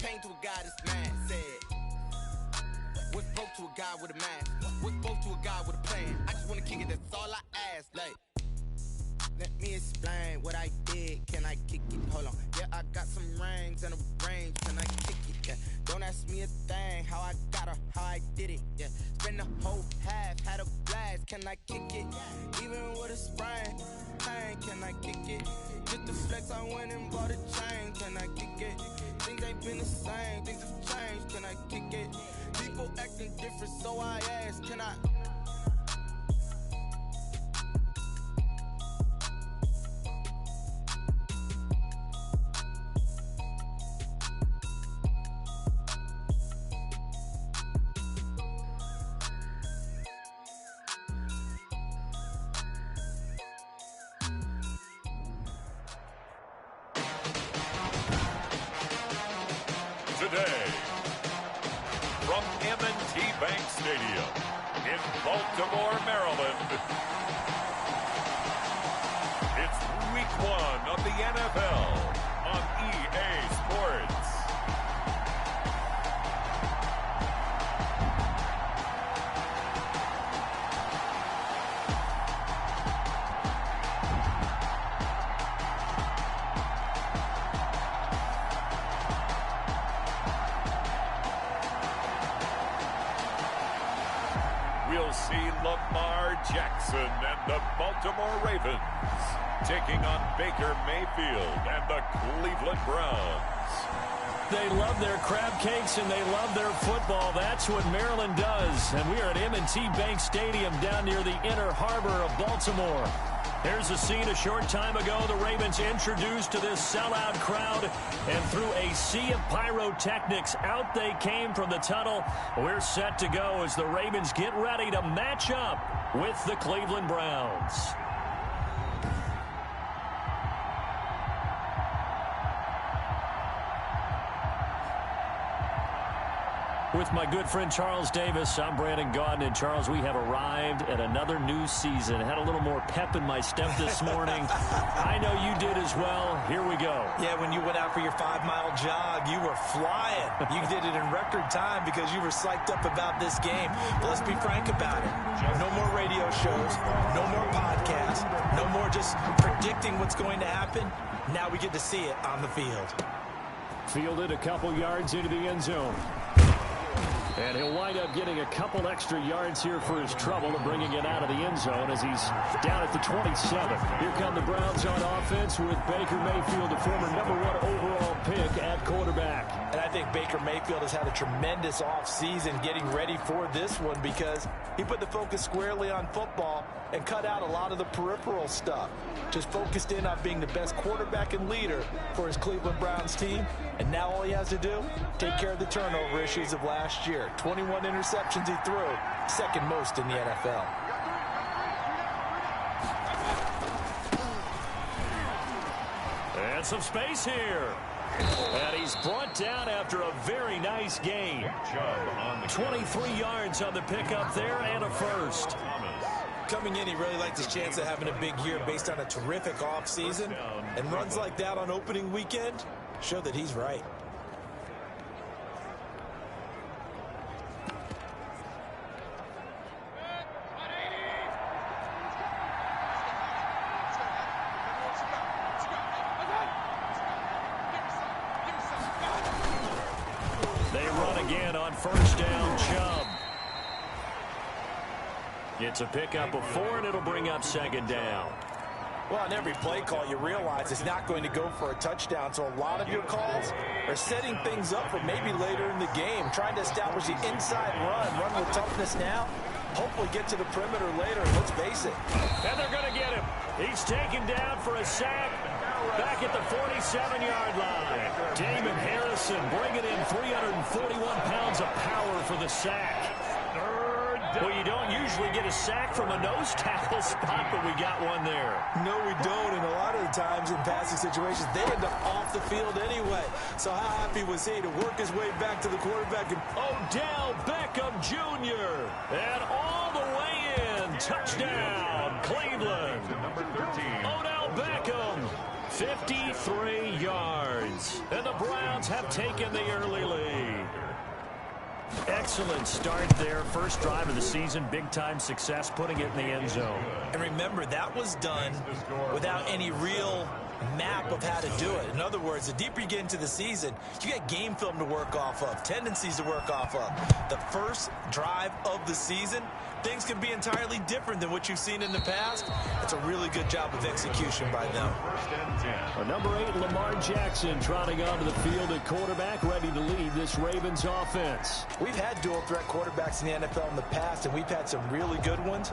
came to a guy this man said, what's broke to a guy with a man? What's broke to a guy with a plan? I just wanna kick it, that's all I ask. Like, let me explain what I did. Can I kick it? Hold on. Yeah, I got some rings and a range. Can I kick it? Yeah. Don't ask me a thing. How I got her, how I did it. Yeah. Spend the whole half, had a blast. Can I kick it? Even with a sprain, pain. Can I kick it? Just the flex, I went and bought a chain. Can I kick it? Things ain't been the same. Things have changed. Can I kick it? People acting different, so I ask. Can I? Today, from M&T Bank Stadium in Baltimore, Maryland, it's Week 1 of the NFL on EA Sports. We'll see Lamar Jackson and the Baltimore Ravens taking on Baker Mayfield and the Cleveland Browns. They love their crab cakes and they love their football. That's what Maryland does. And we are at M&T Bank Stadium down near the inner harbor of Baltimore. Here's a scene a short time ago. The Ravens introduced to this sellout crowd, and through a sea of pyrotechnics, out they came from the tunnel. We're set to go as the Ravens get ready to match up with the Cleveland Browns. With my good friend Charles Davis, I'm Brandon Gaudin. And Charles, we have arrived at another new season. Had a little more pep in my step this morning. I know you did as well. Here we go. Yeah, when you went out for your 5-mile jog, you were flying. You did it in record time because you were psyched up about this game. But let's be frank about it. No more radio shows, no more podcasts, no more just predicting what's going to happen. Now we get to see it on the field. Fielded a couple yards into the end zone. And he'll wind up getting a couple extra yards here for his trouble and bringing it out of the end zone as he's down at the 27. Here come the Browns on offense with Baker Mayfield, the former #1 overall pick at quarterback. And I think Baker Mayfield has had a tremendous offseason getting ready for this one because he put the focus squarely on football and cut out a lot of the peripheral stuff. Just focused in on being the best quarterback and leader for his Cleveland Browns team. And now all he has to do, take care of the turnover issues of last year. 21 interceptions he threw, second most in the NFL. And some space here. And he's brought down after a very nice gain. 23 yards on the pickup there and a first. Coming in, he really liked his chance of having a big year based on a terrific offseason. And runs like that on opening weekend show that he's right. They run again on first down, Chubb. It's a pickup of 4, and it'll bring up second down. Well, on every play call, you realize it's not going to go for a touchdown, so a lot of your calls are setting things up for maybe later in the game, trying to establish the inside run with toughness now, hopefully get to the perimeter later, and let's face it. And they're going to get him. He's taken down for a sack back at the 47-yard line. Damon Harrison bringing in 341 pounds of power for the sack. Well, you don't usually get a sack from a nose tackle spot, but we got one there. No, we don't, and a lot of the times in passing situations, they end up off the field anyway. So how happy was he to work his way back to the quarterback? And Odell Beckham Jr. And all the way in. Touchdown, Cleveland. Odell Beckham. 53 yards. And the Browns have taken the early lead. Excellent start there. First drive of the season. Big-time success, putting it in the end zone. And remember, that was done without any real map of how to do it. In other words, the deeper you get into the season, you got game film to work off of, tendencies to work off of. The first drive of the season, things can be entirely different than what you've seen in the past. It's a really good job of execution by them. Number 8, Lamar Jackson, trotting onto the field at quarterback, ready to lead this Ravens offense. We've had dual-threat quarterbacks in the NFL in the past, and we've had some really good ones,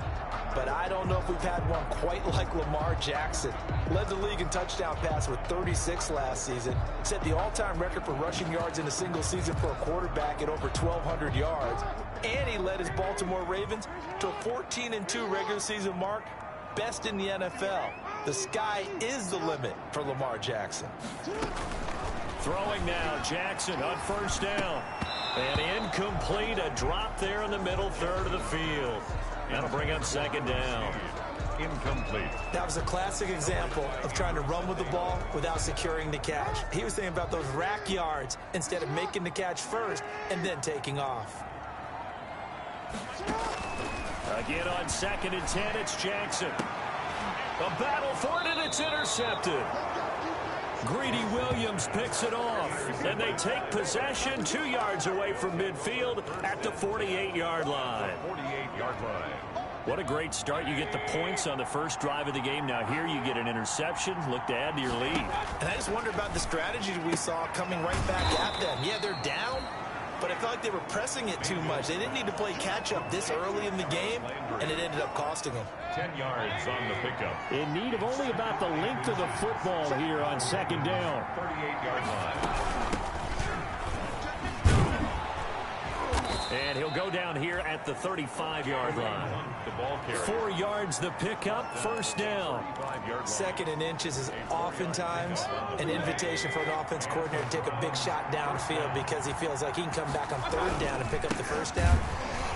but I don't know if we've had one quite like Lamar Jackson. Led the league in touchdown pass with 36 last season, set the all-time record for rushing yards in a single season for a quarterback at over 1,200 yards, and he led his Baltimore Ravens to a 14-2 regular season mark, best in the NFL. The sky is the limit for Lamar Jackson. Throwing now, Jackson on first down. And incomplete, a drop there in the middle third of the field. That'll bring up second down. Incomplete. That was a classic example of trying to run with the ball without securing the catch. He was thinking about those rack yards instead of making the catch first and then taking off. Again on 2nd and 10, it's Jackson. A battle for it, and it's intercepted. Greedy Williams picks it off, and they take possession 2 yards away from midfield at the 48-yard line. 48-yard line. What a great start. You get the points on the first drive of the game. Now here you get an interception. Look to add to your lead. And I just wonder about the strategy we saw coming right back at them. Yeah, they're down, but I felt like they were pressing it too much. They didn't need to play catch-up this early in the game, and it ended up costing them. 10 yards on the pickup. In need of only about the length of the football here on second down. 38-yard line. And he'll go down here at the 35-yard line. The ball carrier. 4 yards the pickup, first down. 5-yard line. Second and inches is oftentimes an invitation for an offense coordinator to take a big shot downfield because he feels like he can come back on third down and pick up the first down.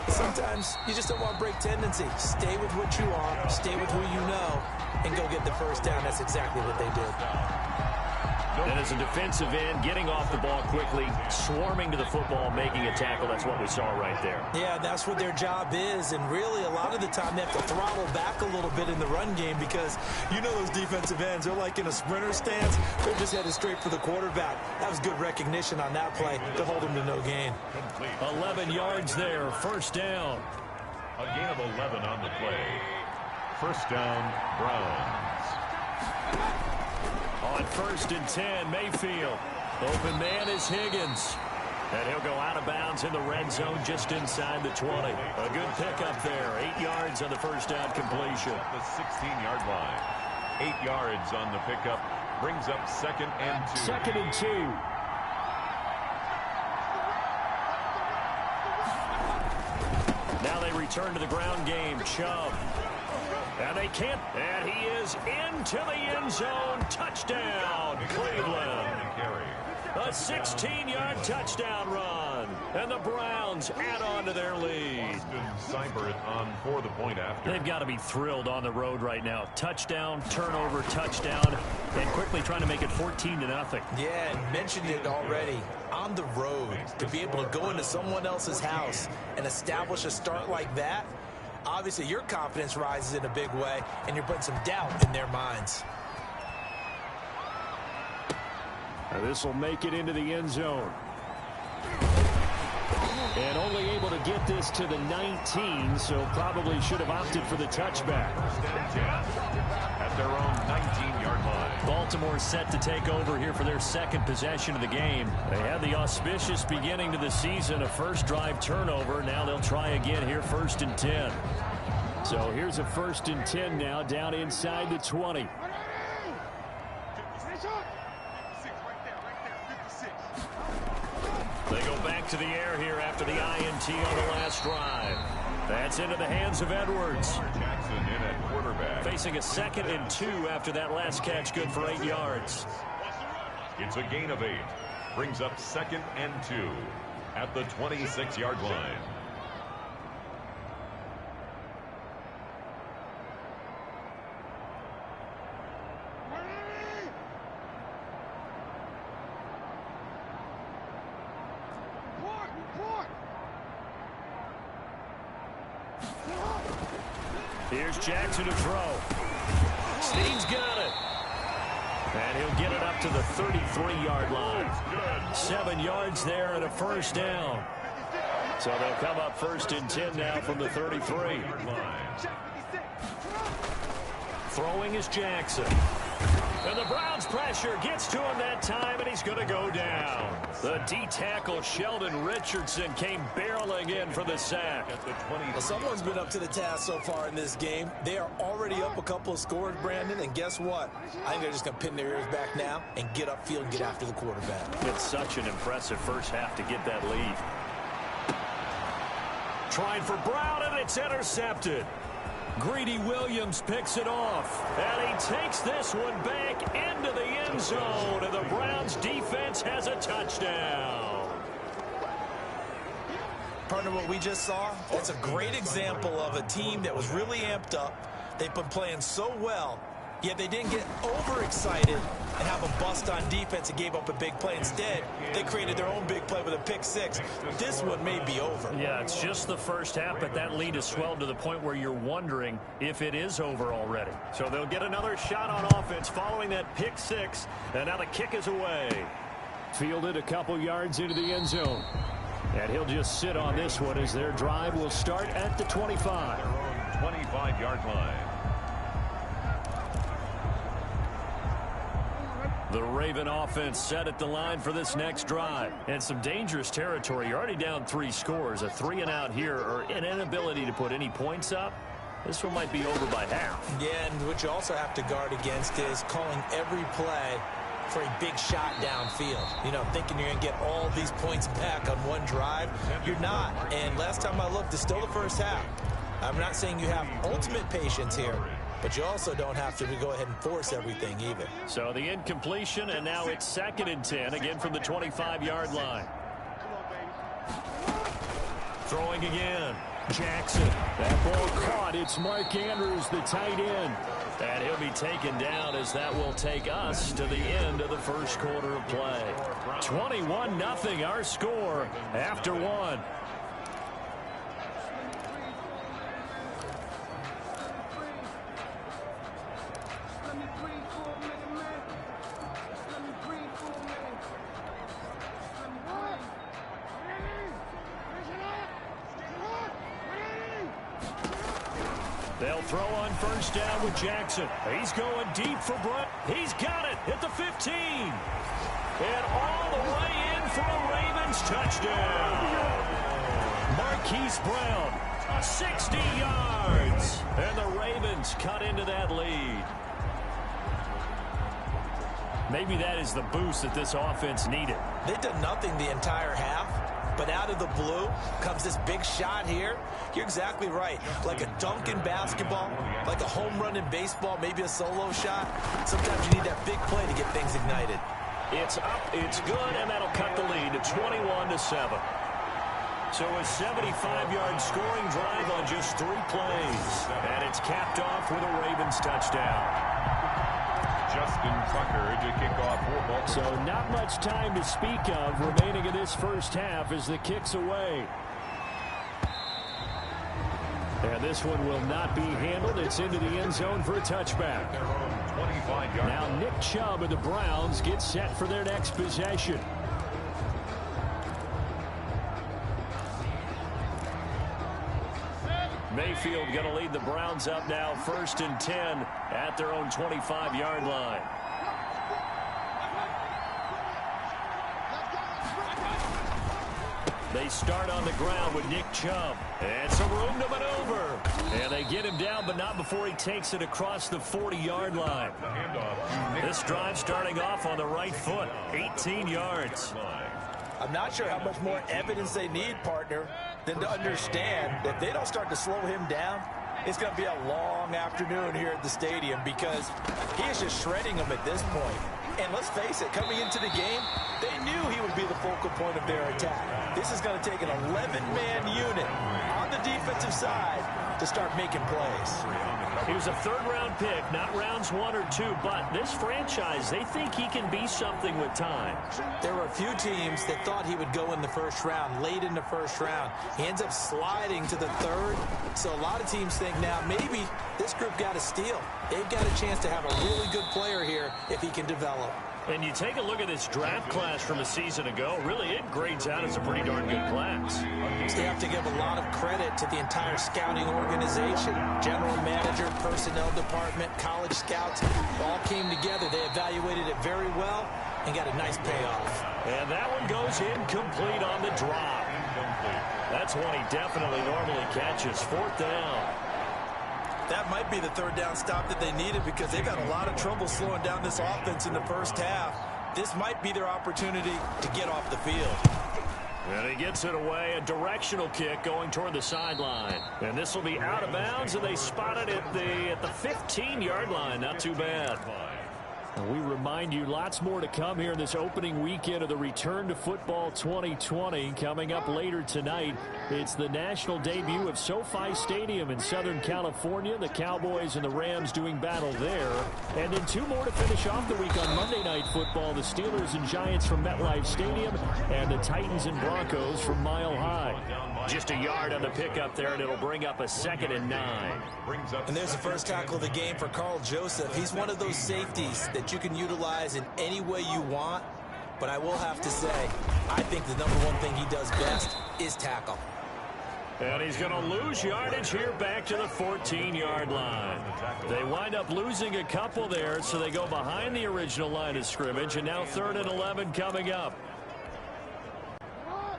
But sometimes you just don't want to break tendency. Stay with what you are, stay with who you know, and go get the first down. That's exactly what they did. And as a defensive end, getting off the ball quickly, swarming to the football, making a tackle, that's what we saw right there. Yeah, that's what their job is, and really a lot of the time they have to throttle back a little bit in the run game because you know those defensive ends, they're like in a sprinter stance, they're just headed straight for the quarterback. That was good recognition on that play to hold him to no gain. 11 yards there, first down. A gain of 11 on the play. First down, Browns. On 1st and 10, Mayfield. Open man is Higgins. And he'll go out of bounds in the red zone just inside the 20. A good pickup there. 8 yards on the first down completion. The 16-yard line. 8 yards on the pickup. Brings up 2nd and 2. 2nd and 2. Now they return to the ground game. Chubb. And they can't. And he is into the end zone. Touchdown, Cleveland. A 16-yard touchdown run. And the Browns add on to their lead. Seibert on for the point after. They've got to be thrilled on the road right now. Touchdown, turnover, touchdown, and quickly trying to make it 14-0. Yeah, and mentioned it already. On the road, to be able to go into someone else's house and establish a start like that, obviously your confidence rises in a big way, and you're putting some doubt in their minds. This will make it into the end zone. And only able to get this to the 19, so probably should have opted for the touchback. At their own 19-yard line. Baltimore set to take over here for their second possession of the game. They had the auspicious beginning to the season, a first drive turnover. Now they'll try again here, 1st and 10. So here's a 1st and 10 now, down inside the 20. They go back to the air here after the INT on the last drive. That's into the hands of Edwards. Jackson in at quarterback. Facing a 2nd and 2 after that last catch, good for 8 yards. It's a gain of 8. Brings up 2nd and 2 at the 26-yard line. Here's Jackson to throw. Steen's got it. And he'll get it up to the 33-yard line. 7 yards there and a first down. So they'll come up 1st and 10 now from the 33. Throwing is Jackson. And the Browns pressure gets to him that time, and he's going to go down. The D-tackle Sheldon Richardson came barreling in for the sack. Well, someone's been up to the task so far in this game. They are already up a couple of scores, Brandon, and guess what? I think they're just going to pin their ears back now and get upfield and get after the quarterback. It's such an impressive first half to get that lead. Trying for Brown, and it's intercepted. Greedy Williams picks it off, and he takes this one back into the end zone, and the Browns defense has a touchdown. Partner, what we just saw, that's a great example of a team that was really amped up. They've been playing so well, yet they didn't get overexcited and have a bust on defense and gave up a big play. Instead, they created their own big play with a pick six. This one may be over. Yeah, it's just the first half, but that lead has swelled to the point where you're wondering if it is over already. So they'll get another shot on offense following that pick six, and now the kick is away. Fielded a couple yards into the end zone. And he'll just sit on this one as their drive will start at the 25. Their own 25-yard line. The Raven offense set at the line for this next drive. And some dangerous territory. You're already down 3 scores. A 3-and-out here, or an inability to put any points up. This one might be over by half. Yeah, and what you also have to guard against is calling every play for a big shot downfield. You know, thinking you're going to get all these points back on one drive. You're not. And last time I looked, it's still the first half. I'm not saying you have ultimate patience here, but you also don't have to go ahead and force everything either. So the incompletion, and now it's 2nd and 10, again from the 25-yard line. Throwing again. Jackson. That ball caught. It's Mark Andrews, the tight end. And he'll be taken down as that will take us to the end of the first quarter of play. 21-0 our score after 1. They'll throw on first down with Jackson. He's going deep for Brown. He's got it at the 15. And all the way in for a Ravens touchdown. Marquise Brown, 60 yards. And the Ravens cut into that lead. Maybe that is the boost that this offense needed. They did nothing the entire half. But out of the blue comes this big shot here. You're exactly right. Like a dunk in basketball, like a home run in baseball, maybe a solo shot. Sometimes you need that big play to get things ignited. It's up, it's good, and that'll cut the lead to 21-7. So a 75-yard scoring drive on just 3 plays. And it's capped off with a Ravens touchdown. Justin Tucker to kick off for Baltimore. So not much time to speak of remaining in this first half as the kick's away. And this one will not be handled. It's into the end zone for a touchback. Now Nick Chubb of the Browns gets set for their next possession. Mayfield going to lead the Browns up now 1st and 10 at their own 25-yard line. They start on the ground with Nick Chubb. And some room to maneuver. And they get him down, but not before he takes it across the 40-yard line. This drive starting off on the right foot, 18 yards. I'm not sure how much more evidence they need, partner, than to understand that if they don't start to slow him down, it's going to be a long afternoon here at the stadium because he is just shredding them at this point. And let's face it, coming into the game, they knew he would be the focal point of their attack. This is going to take an 11-man unit on the defensive side to start making plays. He was a third-round pick, not rounds 1 or 2, but this franchise, they think he can be something with time. There were a few teams that thought he would go in the first round, late in the first round. He ends up sliding to the third, so a lot of teams think now maybe this group got a steal. They've got a chance to have a really good player here if he can develop. And you take a look at this draft class from a season ago, really it grades out as a pretty darn good class. So you have to give a lot of credit to the entire scouting organization. General manager, personnel department, college scouts, all came together. They evaluated it very well and got a nice payoff. And that one goes incomplete on the drop. That's one he definitely normally catches. Fourth down. That might be the third down stop that they needed because they've had a lot of trouble slowing down this offense in the first half. This might be their opportunity to get off the field. And he gets it away, a directional kick going toward the sideline. And this will be out of bounds, and they spot it at the 15-yard line. Not too bad. And we remind you, lots more to come here in this opening weekend of the Return to Football 2020. Coming up later tonight, it's the national debut of SoFi Stadium in Southern California. The Cowboys and the Rams doing battle there. And then 2 more to finish off the week on Monday Night Football. The Steelers and Giants from MetLife Stadium and the Titans and Broncos from Mile High. Just a yard on the pickup there, and it'll bring up a 2nd and 9. And there's the first tackle of the game for Carl Joseph. He's one of those safeties that you can utilize in any way you want. But I will have to say, I think the number one thing he does best is tackle. And he's going to lose yardage here back to the 14-yard line. They wind up losing a couple there, so they go behind the original line of scrimmage, and now 3rd and 11 coming up.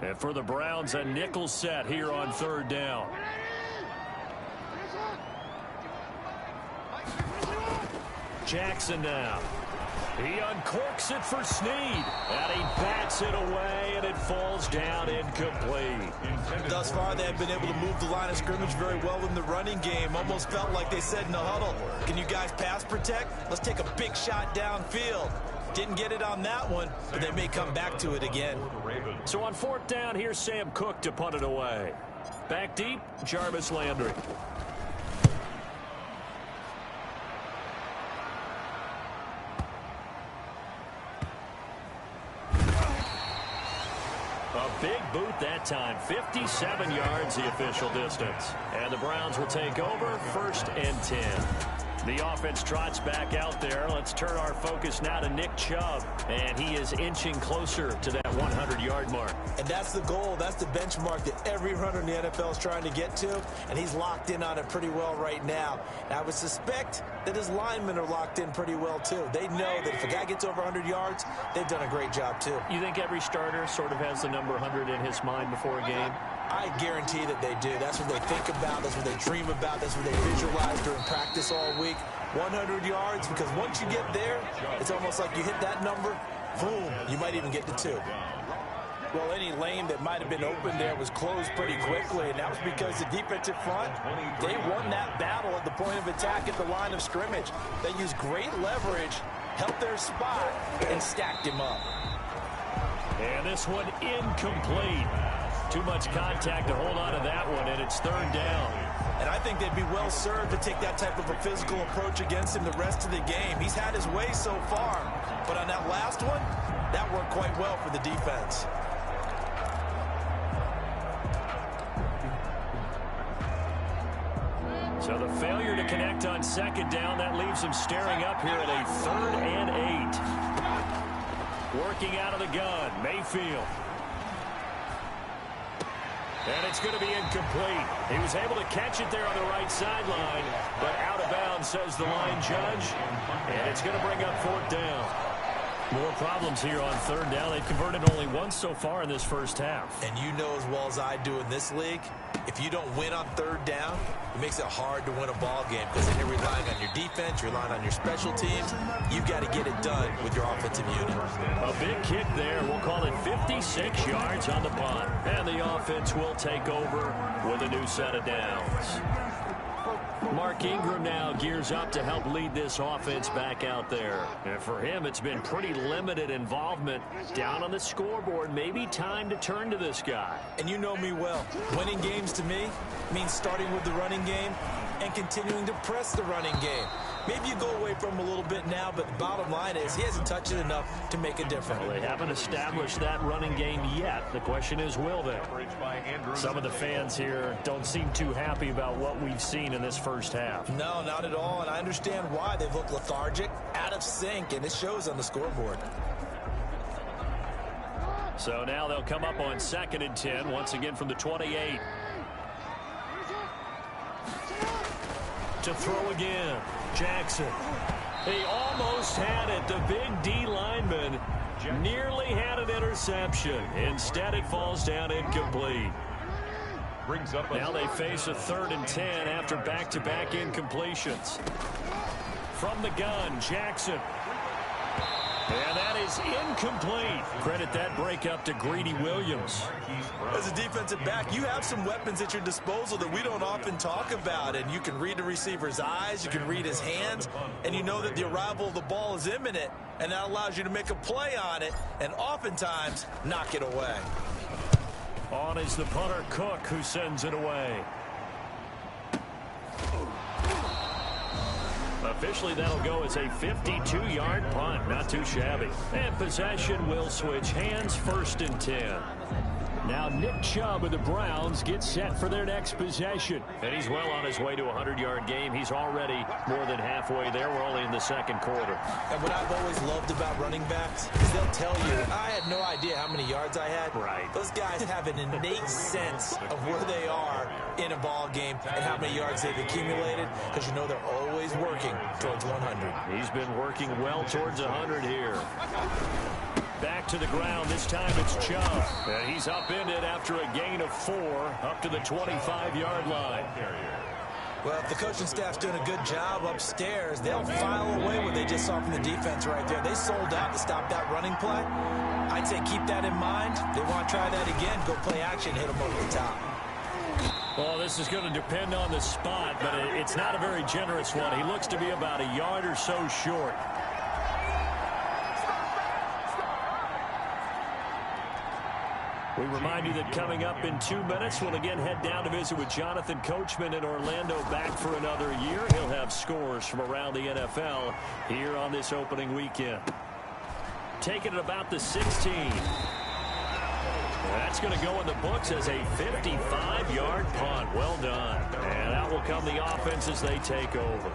And for the Browns, a nickel set here on 3rd down. Jackson now. He uncorks it for Snead. And he bats it away, and it falls down incomplete. Thus far, they have been able to move the line of scrimmage very well in the running game. Almost felt like they said in the huddle, can you guys pass protect? Let's take a big shot downfield. Didn't get it on that one, but they may come back to it again. So on 4th down, here's Sam Cook to punt it away. Back deep, Jarvis Landry. A big boot that time. 57 yards the official distance. And the Browns will take over 1st and 10. The offense trots back out there. Let's turn our focus now to Nick Chubb. And he is inching closer to that 100-yard mark. And that's the goal. That's the benchmark that every runner in the NFL is trying to get to. And he's locked in on it pretty well right now. And I would suspect that his linemen are locked in pretty well, too. They know that if a guy gets over 100 yards, they've done a great job, too. You think every starter sort of has the number 100 in his mind before a game? I guarantee that they do. That's what they think about. That's what they dream about. That's what they visualize during practice all week. 100 yards, because once you get there, it's almost like you hit that number, boom, you might even get to 2. Well, any lane that might have been open there was closed pretty quickly, and that was because the defensive front, they won that battle at the point of attack at the line of scrimmage. They used great leverage, helped their spot, and stacked him up. And this one incomplete. Too much contact to hold on to that one, and it's 3rd down. And I think they'd be well served to take that type of a physical approach against him the rest of the game. He's had his way so far, but on that last one, that worked quite well for the defense. So the failure to connect on 2nd down, that leaves him staring up here at a 3rd and 8. Working out of the gun, Mayfield. And it's going to be incomplete. He was able to catch it there on the right sideline, but out of bounds, says the line judge. And it's going to bring up 4th down. More problems here on 3rd down. They've converted only once so far in this first half. And you know as well as I do in this league, if you don't win on 3rd down, it makes it hard to win a ball game because then you're relying on your defense, you're relying on your special teams. You've got to get it done with your offensive unit. A big kick there. We'll call it 56 yards on the punt. And the offense will take over with a new set of downs. Mark Ingram now gears up to help lead this offense back out there. And for him, it's been pretty limited involvement down on the scoreboard. Maybe time to turn to this guy. And you know me well. Winning games to me means starting with the running game and continuing to press the running game. Maybe you go away from him a little bit now, but the bottom line is he hasn't touched it enough to make a difference. Well, they haven't established that running game yet. The question is, will they? Some of the fans here don't seem too happy about what we've seen in this first half. No, not at all, and I understand why. They've looked lethargic, out of sync, and it shows on the scoreboard. So now they'll come up on 2nd and 10, once again from the 28. To throw again. Jackson. He almost had it. The big D lineman nearly had an interception. Instead, it falls down incomplete. Now they face a 3rd and 10 after back-to-back incompletions. From the gun, Jackson. And that is incomplete. Credit that breakup to Greedy Williams. As a defensive back, you have some weapons at your disposal that we don't often talk about. And you can read the receiver's eyes, you can read his hands, and you know that the arrival of the ball is imminent. And that allows you to make a play on it and oftentimes knock it away. On is the punter, Cook, who sends it away. Officially, that'll go as a 52-yard punt. Not too shabby. And possession will switch hands, 1st and 10. Now Nick Chubb of the Browns gets set for their next possession. And he's well on his way to a 100-yard game. He's already more than halfway there. We're only in the 2nd quarter. And what I've always loved about running backs is they'll tell you, I had no idea how many yards I had. Right. Those guys have an innate sense of where they are in a ball game and how many yards they've accumulated, because you know they're always working towards 100. He's been working well towards 100 here. Back to the ground. This time it's Chubb. And he's upended after a gain of 4 up to the 25-yard line. Well, if the coaching staff's doing a good job upstairs, they'll file away what they just saw from the defense right there. They sold out to stop that running play. I'd say keep that in mind. They want to try that again. Go play action, hit them over the top. Well, this is going to depend on the spot, but it's not a very generous one. He looks to be about a yard or so short. We remind you that coming up in 2 minutes, we'll again head down to visit with Jonathan Coachman in Orlando, back for another year. He'll have scores from around the NFL here on this opening weekend. Taking it about the 16. That's going to go in the books as a 55-yard punt. Well done. And out will come the offense as they take over.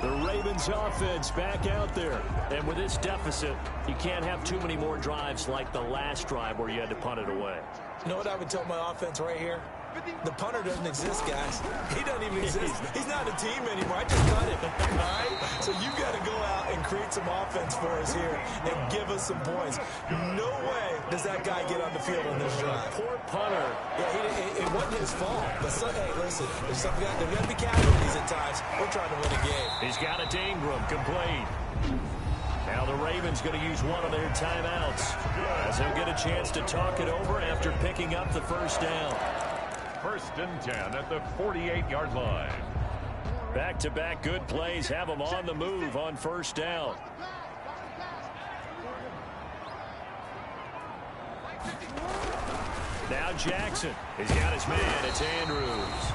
The Ravens offense back out there. And with this deficit, you can't have too many more drives like the last drive where you had to punt it away. You know what I would tell my offense right here? The punter doesn't exist, guys. He doesn't even exist. He's not a team anymore. I just cut him. All right? So you got to go out and create some offense for us here and give us some points. No way does that guy get on the field on this drive. Poor punter. Yeah, it wasn't his fault. But hey, listen, there's got to be casualties at times. We're trying to win a game. He's got it to Ingram, complete. Now the Ravens going to use one of their timeouts as they'll get a chance to talk it over after picking up the first down. 1st and 10 at the 48-yard line. Back-to-back good plays have them on the move on 1st down. Now Jackson. He's got his man. It's Andrews.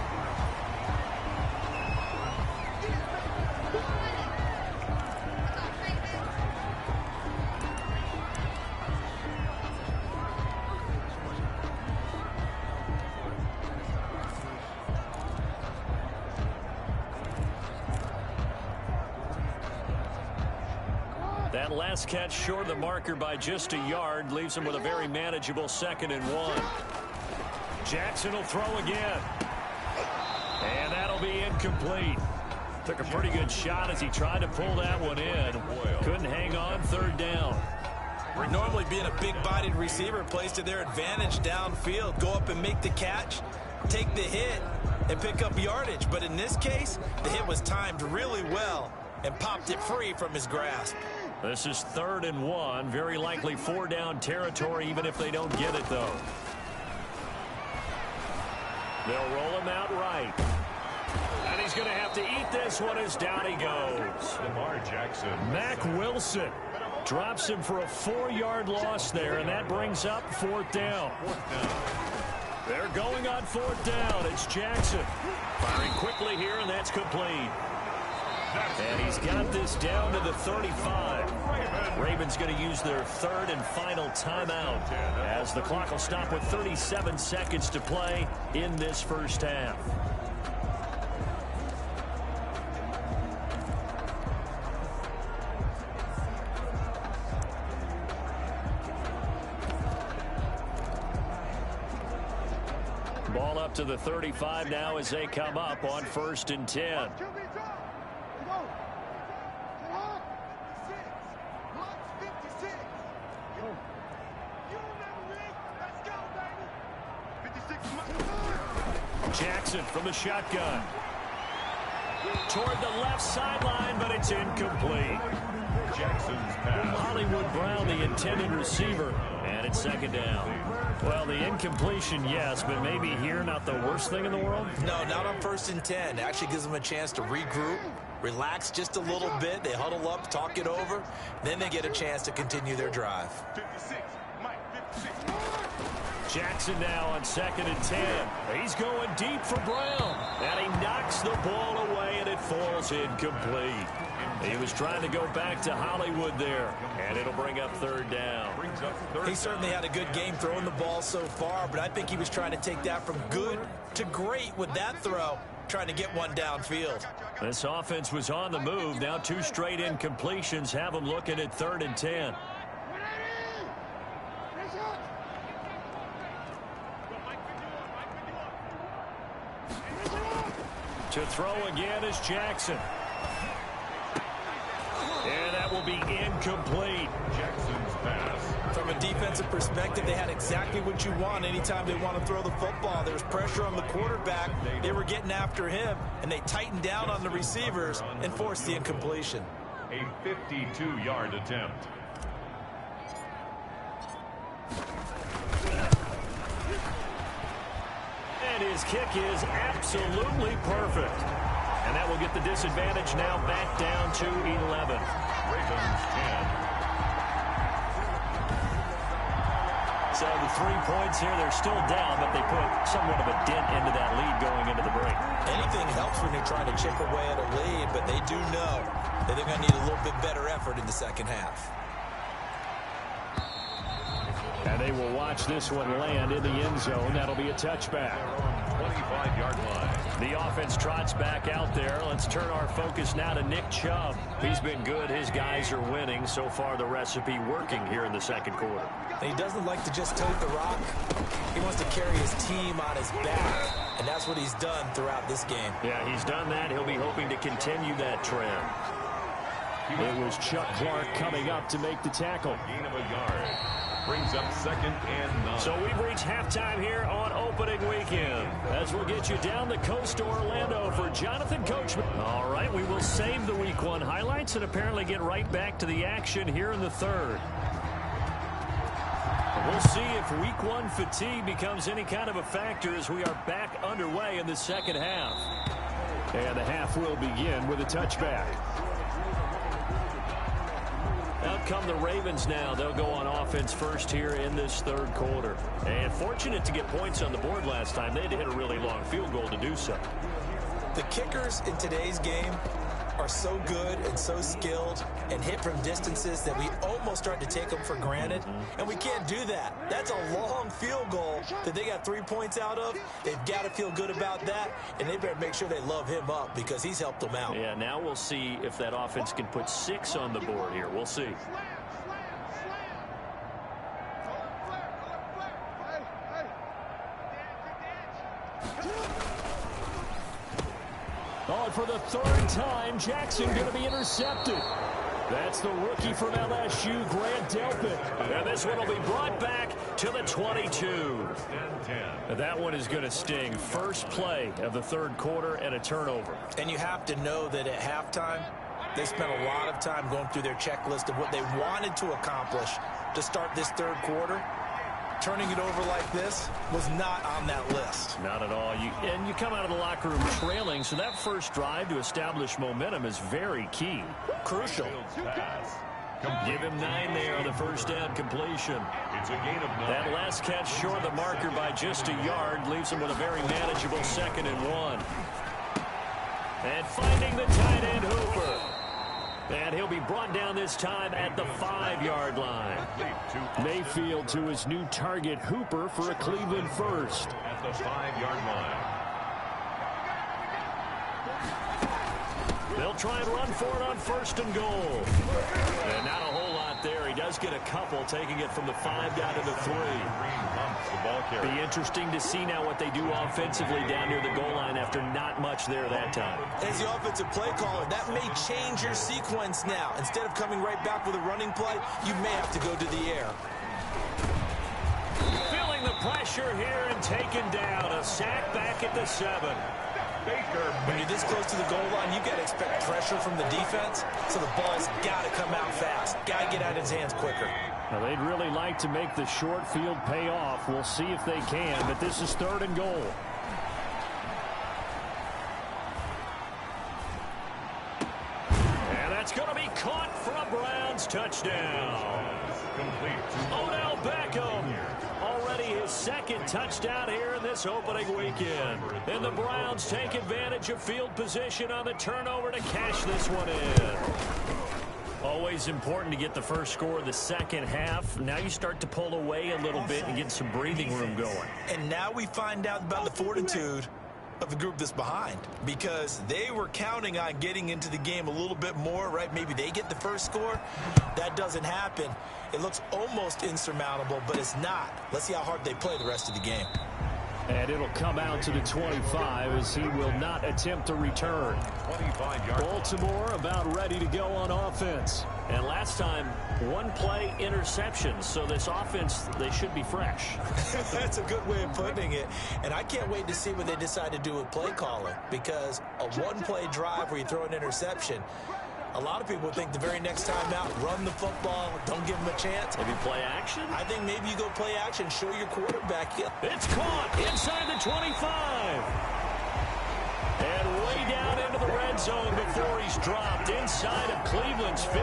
That last catch short of the marker by just a yard leaves him with a very manageable 2nd and 1. Jackson will throw again. And that'll be incomplete. Took a pretty good shot as he tried to pull that one in. Couldn't hang on, 3rd down. Normally being a big-bodied receiver plays to their advantage downfield. Go up and make the catch, take the hit, and pick up yardage. But in this case, the hit was timed really well and popped it free from his grasp. This is 3rd and 1. Very likely 4-down territory, even if they don't get it, though. They'll roll him out right. And he's going to have to eat this one as down he goes. Lamar Jackson. Mack Wilson drops him for a 4-yard loss there, and that brings up 4th down. They're going on 4th down. It's Jackson firing quickly here, and that's complete. And he's got this down to the 35. Ravens going to use their 3rd and final timeout as the clock will stop with 37 seconds to play in this first half. Ball up to the 35 now as they come up on 1st and 10. Jackson from the shotgun. Toward the left sideline, but it's incomplete. Jackson's pass. Hollywood Brown, the intended receiver, and it's 2nd down. Well, the incompletion, yes, but maybe here not the worst thing in the world? No, not on 1st and 10. It actually gives them a chance to regroup, relax just a little bit. They huddle up, talk it over. Then they get a chance to continue their drive. 56. Jackson now on 2nd and 10. He's going deep for Brown. And he knocks the ball away, and it falls incomplete. He was trying to go back to Hollywood there, and it'll bring up 3rd down. He certainly had a good game throwing the ball so far, but I think he was trying to take that from good to great with that throw, trying to get one downfield. This offense was on the move. Now 2 straight incompletions have them looking at 3rd and 10. To throw again is Jackson. And that will be incomplete. Jackson's pass. From a defensive perspective, they had exactly what you want anytime they want to throw the football. There's pressure on the quarterback. They were getting after him, and they tightened down on the receivers and forced the incompletion. A 52-yard attempt. And his kick is absolutely perfect. And that will get the disadvantage now back down to 11. Ravens 10. So the 3 points here, they're still down, but they put somewhat of a dent into that lead going into the break. Anything helps when you're trying to chip away at a lead, but they do know that they're going to need a little bit better effort in the second half. And they will watch this one land in the end zone. That'll be a touchback. 25-yard line. The offense trots back out there. Let's turn our focus now to Nick Chubb. He's been good. His guys are winning. So far, the recipe working here in the 2nd quarter. And he doesn't like to just tote the rock. He wants to carry his team on his back, and that's what he's done throughout this game. Yeah, he's done that. He'll be hoping to continue that trend. It was Chuck Clark coming up to make the tackle. Gain of a yard. Brings up 2nd and 9. So we've reached halftime here on opening weekend, as we'll get you down the coast to Orlando for Jonathan Coachman. All right, we will save the Week 1 highlights and apparently get right back to the action here in the 3rd. We'll see if Week 1 fatigue becomes any kind of a factor as we are back underway in the 2nd half. And the half will begin with a touchback. Out come the Ravens now. They'll go on offense first here in this 3rd quarter. And fortunate to get points on the board last time. They had to hit a really long field goal to do so. The kickers in today's game are so good and so skilled and hit from distances that we almost start to take them for granted. And we can't do that. That's a long field goal that they got 3 points out of. They've got to feel good about that, and they better make sure they love him up because he's helped them out. Yeah, now we'll see if that offense can put 6 on the board here. We'll see. Oh, and for the 3rd time, Jackson going to be intercepted. That's the rookie from LSU, Grant Delpit. And this one will be brought back to the 22. That one is going to sting. First play of the 3rd quarter and a turnover. And you have to know that at halftime, they spent a lot of time going through their checklist of what they wanted to accomplish to start this 3rd quarter. Turning it over like this was not on that list. Not at all. You come out of the locker room trailing, so that first drive to establish momentum is very key. Crucial. Give him 9 there on the first down completion. It's a gain of 9. That last catch short of the marker by just a yard leaves him with a very manageable 2nd and 1. And finding the tight end Hooper. And he'll be brought down this time at the 5-yard line. Mayfield to his new target, Hooper, for a Cleveland first. At the 5-yard line. They'll try and run for it on 1st and goal. And not a whole lot there. He does get a couple, taking it from the 5 down to the 3. Be interesting to see now what they do offensively down near the goal line after not much there that time. As the offensive play caller, that may change your sequence now. Instead of coming right back with a running play, you may have to go to the air. Feeling the pressure here and taken down. A sack back at the 7. When you're this close to the goal line, you've got to expect pressure from the defense, so the ball's got to come out fast. Got to get out of his hands quicker. Now, they'd really like to make the short field pay off. We'll see if they can, but this is 3rd and goal. And that's going to be caught for a Browns touchdown. Odell Beckham. Already his 2nd touchdown here in this opening weekend. And the Browns take advantage of field position on the turnover to cash this one in. Always important to get the first score of the second half. Now you start to pull away a little bit and get some breathing room going. And now we find out about the fortitude of the group that's behind, because they were counting on getting into the game a little bit more, right? Maybe they get the first score. That doesn't happen. It looks almost insurmountable, but it's not. Let's see how hard they play the rest of the game. And it'll come out to the 25 as he will not attempt to return. 25-yard. Baltimore about ready to go on offense. And last time, 1-play interception. So this offense, they should be fresh. That's a good way of putting it. And I can't wait to see what they decide to do with play calling, because a 1-play drive where you throw an interception, a lot of people think the very next time out, run the football, don't give them a chance. Maybe play action? I think maybe you go play action, show your quarterback. It's caught inside the 25. And way down into the red zone before he's dropped inside of Cleveland's 15.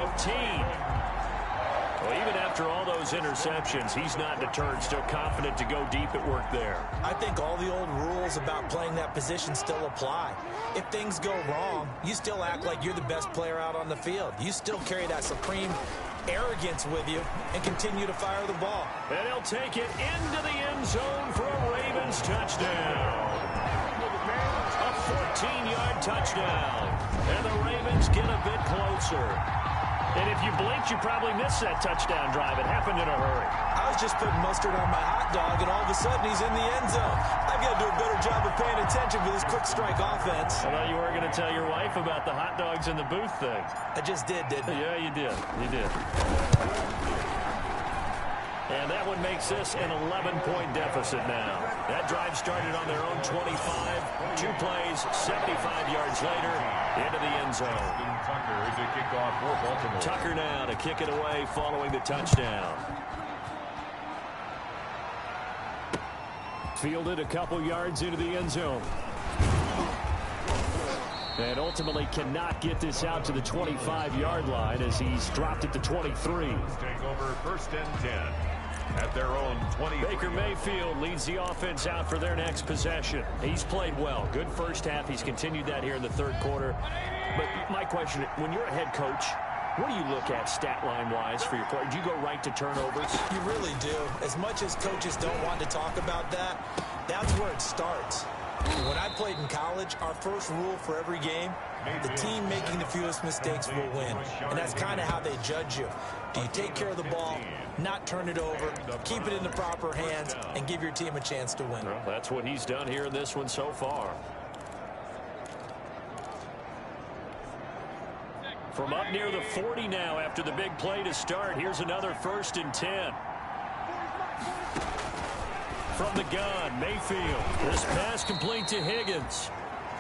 Well, even after all those interceptions, he's not deterred, still confident to go deep at work there. I think all the old rules about playing that position still apply. If things go wrong, you still act like you're the best player out on the field. You still carry that supreme arrogance with you and continue to fire the ball. And he'll take it into the end zone for a Ravens touchdown. A 14-yard touchdown. And the Ravens get a bit closer. And if you blinked, you probably missed that touchdown drive. It happened in a hurry. I was just putting mustard on my hot dog, and all of a sudden he's in the end zone. I've got to do a better job of paying attention for this quick strike offense. I thought you were going to tell your wife about the hot dogs in the booth thing. I just did, didn't I? Yeah, you did. You did. And that one makes this an 11-point deficit now. That drive started on their own 25. 2 plays, 75 yards later, into the end zone. Tucker is a kickoff for Baltimore. Tucker now to kick it away following the touchdown. Fielded a couple yards into the end zone. And ultimately cannot get this out to the 25-yard line as he's dropped at the 23. Take over 1st and 10 at their own 20. Baker Mayfield leads the offense out for their next possession. He's played well. Good first half. He's continued that here in the 3rd quarter. But my question, when you're a head coach, what do you look at stat line-wise for your quarter? Do you go right to turnovers? You really do. As much as coaches don't want to talk about that, that's where it starts. When I played in college, our first rule for every game, the team making the fewest mistakes will win. And that's kind of how they judge you. Do you take care of the ball, not turn it over, keep it in the proper hands, and give your team a chance to win? Well, that's what he's done here in this one so far. From up near the 40 now after the big play to start, here's another 1st and 10. From the gun, Mayfield. This pass complete to Higgins.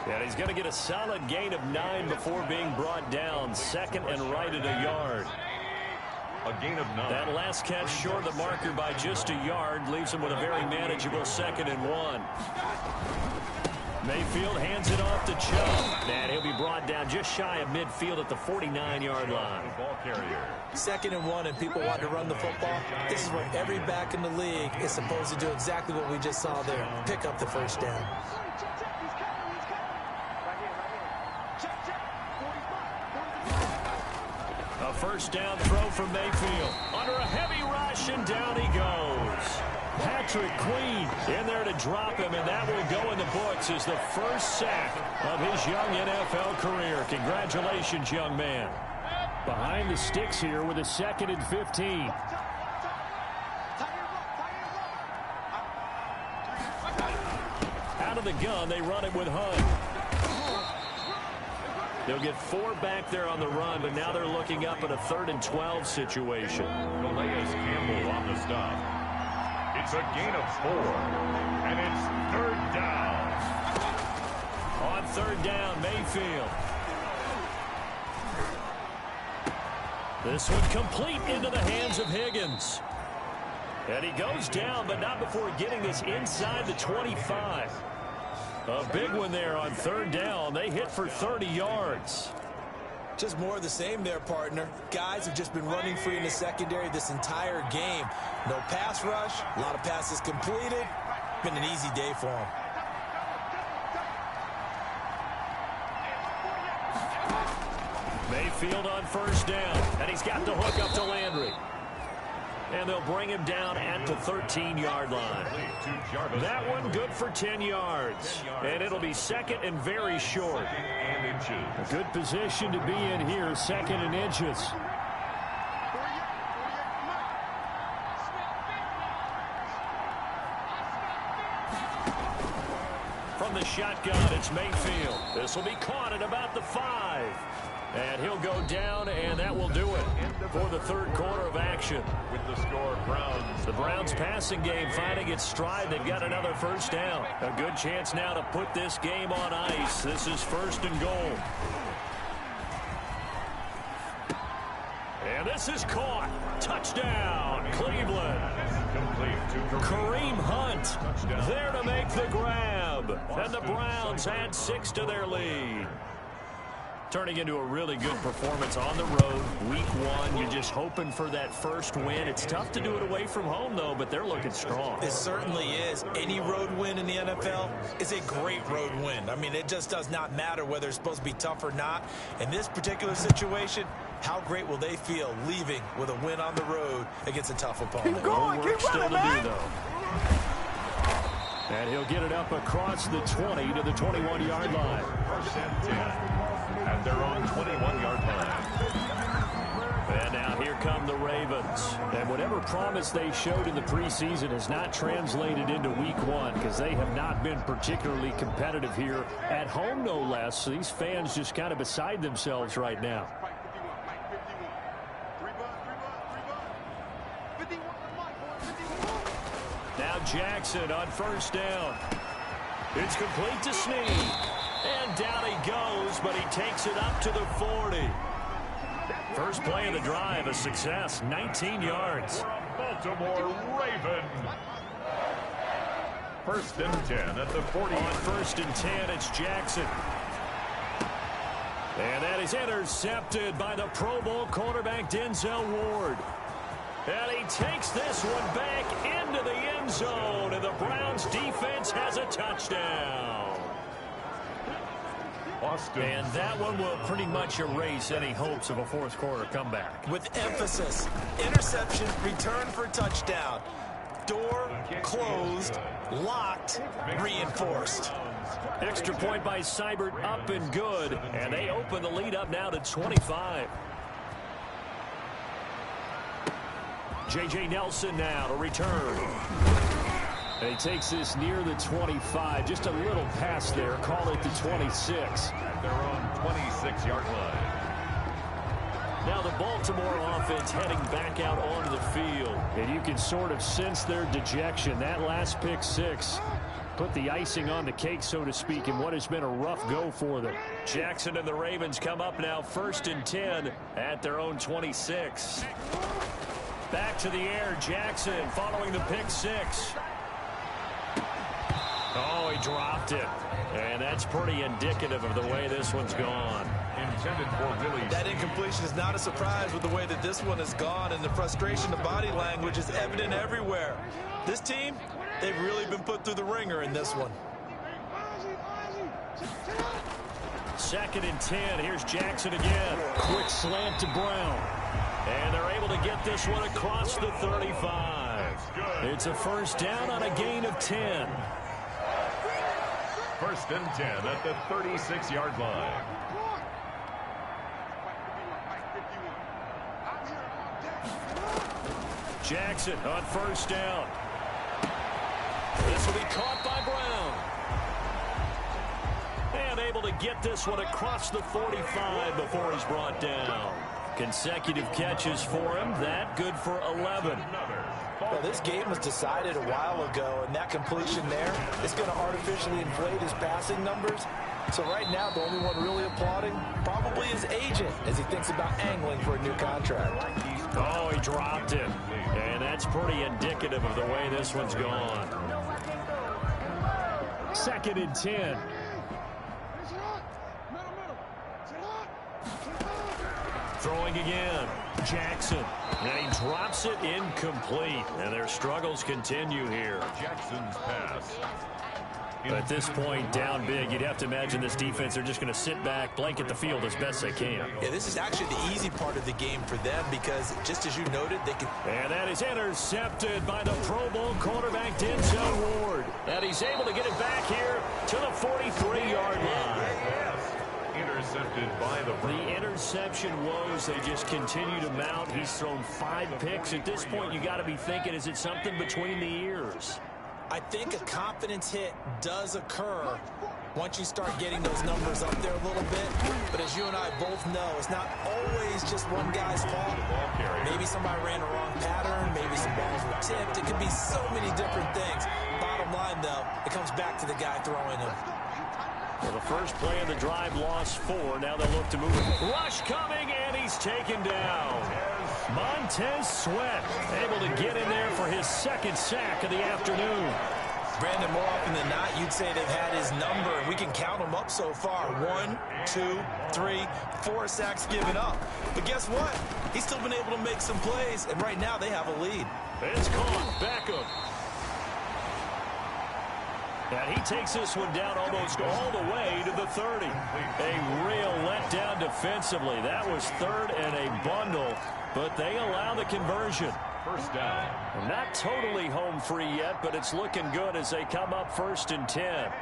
And he's going to get a solid gain of 9 before being brought down. 2nd and right at a yard. A gain of 9. That last catch short of the marker by just a yard leaves him with a very manageable 2nd and 1. Mayfield hands it off to Chubb. And he'll be brought down just shy of midfield at the 49-yard line. Ball carrier. 2nd and 1 and people want to run the football. This is where every back in the league is supposed to do exactly what we just saw there. Pick up the first down. A first down throw from Mayfield. Under a heavy rush, and down he goes. Patrick Queen in there to drop him, and that will go in the books as the first sack of his young NFL career. Congratulations, young man. Behind the sticks here with a 2nd and 15. Out of the gun, they run it with Hunt. They'll get 4 back there on the run, but now they're looking up at a 3rd and 12 situation. Calais Campbell on the stop. It's a gain of 4, and it's 3rd down. On 3rd down, Mayfield. This one complete into the hands of Higgins. And he goes down, but not before getting this inside the 25. A big one there on 3rd down. They hit for 30 yards. Just more of the same there, partner. Guys have just been running free in the secondary this entire game. No pass rush, a lot of passes completed. Been an easy day for them. Mayfield on 1st down, and he's got the hook up to Landry. And they'll bring him down at the 13-yard line. That one good for 10 yards. And it'll be 2nd and very short. A good position to be in here, 2nd and inches. From the shotgun, it's Mayfield. This will be caught at about the 5. And he'll go down, and that will do it for the 3rd quarter of action. With the score, Browns. The Browns passing game finding its stride. They've got another first down. A good chance now to put this game on ice. This is 1st and goal. And this is caught. Touchdown, Cleveland. Complete to Kareem Hunt there to make the grab. And the Browns add 6 to their lead. Turning into a really good performance on the road. Week 1, you're just hoping for that first win. It's tough to do it away from home, though, but they're looking strong. It certainly is. Any road win in the NFL is a great road win. I mean, it just does not matter whether it's supposed to be tough or not. In this particular situation, how great will they feel leaving with a win on the road against a tough opponent? Keep going, keep running, man. And he'll get it up across the 20 to the 21-yard line. 1st and 10. At their own 21-yard line. And now here come the Ravens. And whatever promise they showed in the preseason has not translated into week 1 because they have not been particularly competitive here at home, no less. So these fans just kind of beside themselves right now. Now Jackson on 1st down. It's complete to Snead. And down he goes, but he takes it up to the 40. First play of the drive, a success, 19 yards. Baltimore Raven. 1st and 10 at the 40. On 1st and 10, it's Jackson. And that is intercepted by the Pro Bowl quarterback Denzel Ward. And he takes this one back into the end zone, and the Browns defense has a touchdown. Austin. And that one will pretty much erase any hopes of a 4th quarter comeback. With emphasis, interception, return for touchdown. Door closed, locked, reinforced. Extra point by Seibert, up and good. And they open the lead up now to 25. J.J. Nelson now to return. And he takes this near the 25. Just a little pass there. Call it the 26. At their own 26-yard line. Now the Baltimore offense heading back out onto the field. And you can sort of sense their dejection. That last pick 6 put the icing on the cake, so to speak, in what has been a rough go for them. Jackson and the Ravens come up now 1st and 10 at their own 26. Back to the air, Jackson following the pick six. Oh, he dropped it. And that's pretty indicative of the way this one's gone. Intended for release. That incompletion is not a surprise with the way that this one has gone, and the frustration of body language is evident everywhere. This team, they've really been put through the ringer in this one. 2nd and 10. Here's Jackson again. Quick slant to Brown. And they're able to get this one across the 35. It's a first down on a gain of 10. 1st and 10 at the 36-yard line. Jackson on 1st down. This will be caught by Brown. And able to get this one across the 45 before he's brought down. Consecutive catches for him. That good for 11. Well, this game was decided a while ago, and that completion there is going to artificially inflate his passing numbers. So right now, the only one really applauding probably his agent as he thinks about angling for a new contract. Oh, he dropped it. And that's pretty indicative of the way this one's gone. 2nd and 10. Throwing again. Jackson. And he drops it incomplete. And their struggles continue here. Jackson's pass. At this point, down big, you'd have to imagine this defense are just going to sit back, blanket the field as best they can. Yeah, this is actually the easy part of the game for them because, just as you noted, they can... And that is intercepted by the Pro Bowl quarterback, Denzel Ward. And he's able to get it back here to the 43-yard line. Intercepted by the Browns. The interception woes, they just continue to mount. He's thrown 5 picks. At this point, you got to be thinking, is it something between the ears? I think a confidence hit does occur once you start getting those numbers up there a little bit. But as you and I both know, it's not always just one guy's fault. Maybe somebody ran a wrong pattern. Maybe some balls were tipped. It could be so many different things. Bottom line, though, it comes back to the guy throwing them. Well, the first play of the drive lost 4. Now they'll look to move it. Rush coming, and he's taken down. Montez Sweat able to get in there for his 2nd sack of the afternoon. Brandon, more often than not, you'd say they've had his number, and we can count them up so far. 1, 2, 3, 4 sacks given up. But guess what? He's still been able to make some plays, and right now they have a lead. It's caught. Beckham. And he takes this one down almost all the way to the 30. A real letdown defensively. That was 3rd and a bundle, but they allow the conversion. First down. Not totally home free yet, but it's looking good as they come up 1st and 10.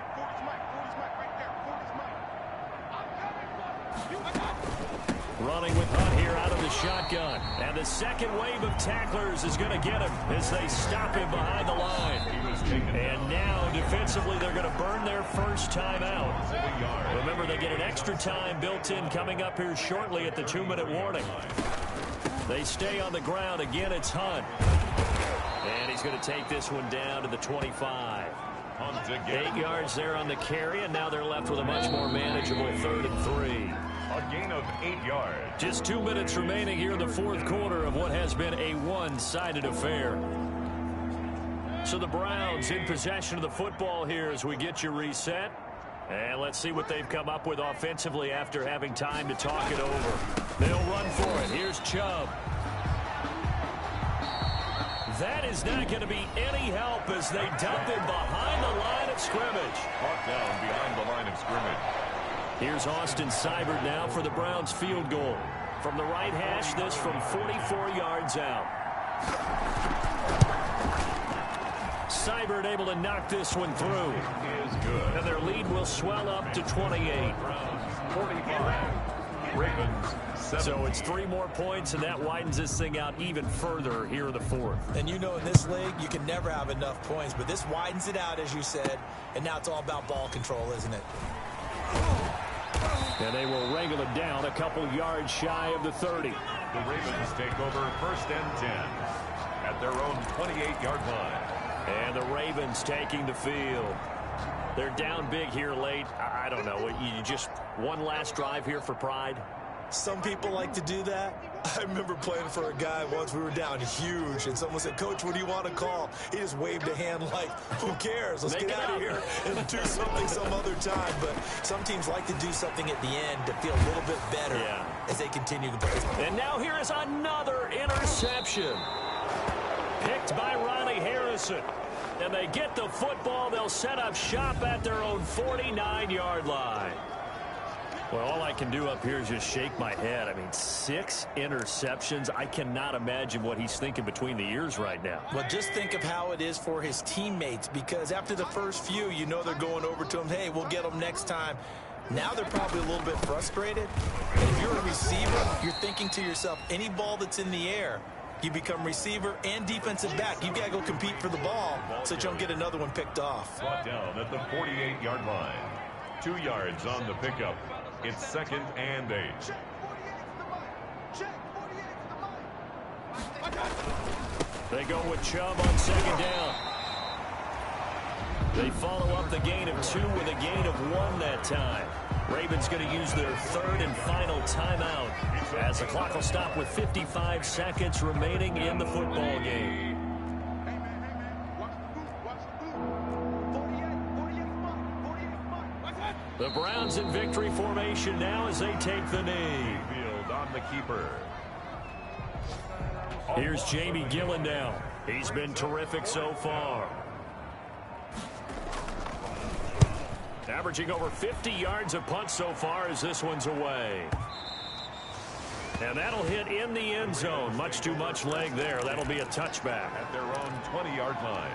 Running with Hunt here out of the shotgun. And the second wave of tacklers is going to get him as they stop him behind the line. And now, defensively, they're going to burn their first time out. Remember, they get an extra time built in coming up here shortly at the 2-minute warning. They stay on the ground. Again, it's Hunt. And he's going to take this one down to the 25. 8 yards there on the carry, and now they're left with a much more manageable 3rd and 3. A gain of 8 yards. Just 2 minutes remaining here in the 4th quarter of what has been a one-sided affair. So the Browns in possession of the football here as we get you reset. And let's see what they've come up with offensively after having time to talk it over. They'll run for it. Here's Chubb. That is not going to be any help as they dump him behind the line of scrimmage. Brought down behind the line of scrimmage. Here's Austin Seibert now for the Browns field goal. From the right hash, this from 44 yards out. Seibert able to knock this one through. Is good. And their lead will swell up to 28. 45. Ravens 7. So it's 3 more points, and that widens this thing out even further here in the 4th. And you know in this league, you can never have enough points, but this widens it out, as you said, and now it's all about ball control, isn't it? And they will wrangle it down a couple yards shy of the 30. The Ravens take over 1st and 10 at their own 28-yard line. And the Ravens taking the field. They're down big here late. I don't know. You just one last drive here for pride? Some people like to do that. I remember playing for a guy once. We were down huge, and someone said, "Coach, what do you want to call?" He just waved a hand like, who cares? Let's get out of here and do something some other time. But some teams like to do something at the end to feel a little bit better as they continue to play. And now here is another interception. Picked by Ronnie Harrison. And they get the football. They'll set up shop at their own 49-yard line. Well, all I can do up here is just shake my head. I mean, 6 interceptions. I cannot imagine what he's thinking between the ears right now. Well, just think of how it is for his teammates, because after the first few, you know they're going over to him, hey, we'll get them next time. Now they're probably a little bit frustrated. And if you're a receiver, you're thinking to yourself, any ball that's in the air, you become receiver and defensive back. You've got to go compete for the ball so that you don't get another one picked off. Brought down at the 48-yard line. 2 yards on the pickup. It's 2nd and 8. They go with Chubb on 2nd down. They follow up the gain of 2 with a gain of 1 that time. Ravens going to use their 3rd and final timeout as the clock will stop with 55 seconds remaining in the football game. The Browns in victory formation now as they take the knee. Field on the keeper. Here's Jamie Gillen now. He's been terrific so far. Averaging over 50 yards a punt so far as this one's away. And that'll hit in the end zone. Much too much leg there. That'll be a touchback. At their own 20-yard line.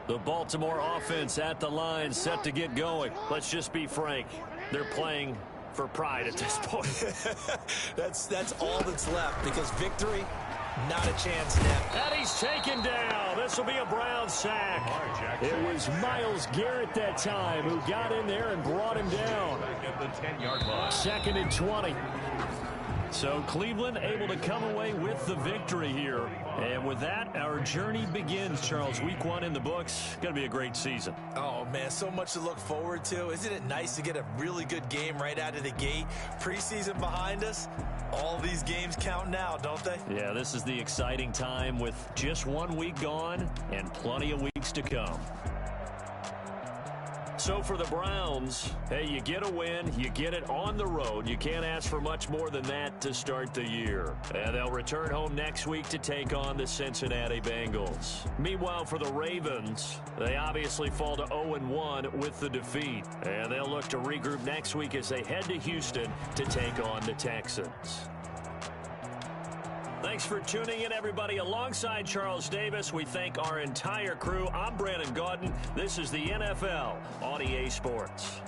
The Baltimore offense at the line, set to get going. Let's just be frank. They're playing for pride at this point. That's all that's left, because victory, not a chance now. And he's taken down. This will be a Brown sack. It was Myles Garrett that time who got in there and brought him down. At the 10-yard line. 2nd and 20. So Cleveland able to come away with the victory here. And with that, our journey begins, Charles. Week 1 in the books. Going to be a great season. Oh, man, so much to look forward to. Isn't it nice to get a really good game right out of the gate? Preseason behind us. All these games count now, don't they? Yeah, this is the exciting time with just 1 week gone and plenty of weeks to come. So for the Browns, hey, you get a win, you get it on the road. You can't ask for much more than that to start the year. And they'll return home next week to take on the Cincinnati Bengals. Meanwhile, for the Ravens, they obviously fall to 0-1 with the defeat. And they'll look to regroup next week as they head to Houston to take on the Texans. Thanks for tuning in, everybody. Alongside Charles Davis, we thank our entire crew. I'm Brandon Gaudin. This is the NFL on EA Sports.